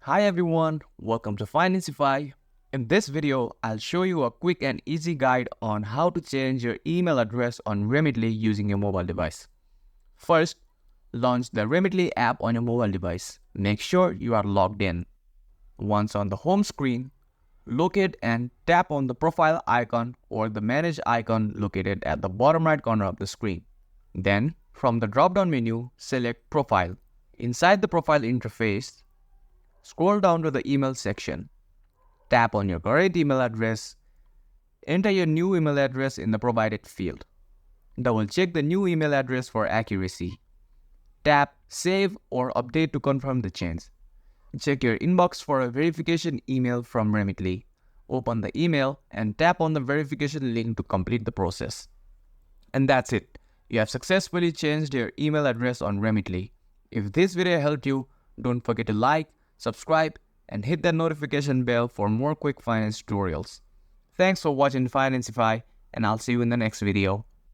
Hi everyone, welcome to Financify. In this video, I'll show you a quick and easy guide on how to change your email address on Remitly using your mobile device. First, launch the Remitly app on your mobile device. Make sure you are logged in. Once on the home screen, locate and tap on the profile icon or the manage icon located at the bottom right corner of the screen. Then, from the drop-down menu, select Profile. Inside the profile interface, scroll down to the email section. Tap on your current email address. Enter your new email address in the provided field. Double check the new email address for accuracy. Tap Save or Update to confirm the change. Check your inbox for a verification email from Remitly. Open the email and tap on the verification link to complete the process. And that's it. You have successfully changed your email address on Remitly. If this video helped you, don't forget to like, subscribe, and hit that notification bell for more quick finance tutorials. Thanks for watching Financify, and I'll see you in the next video.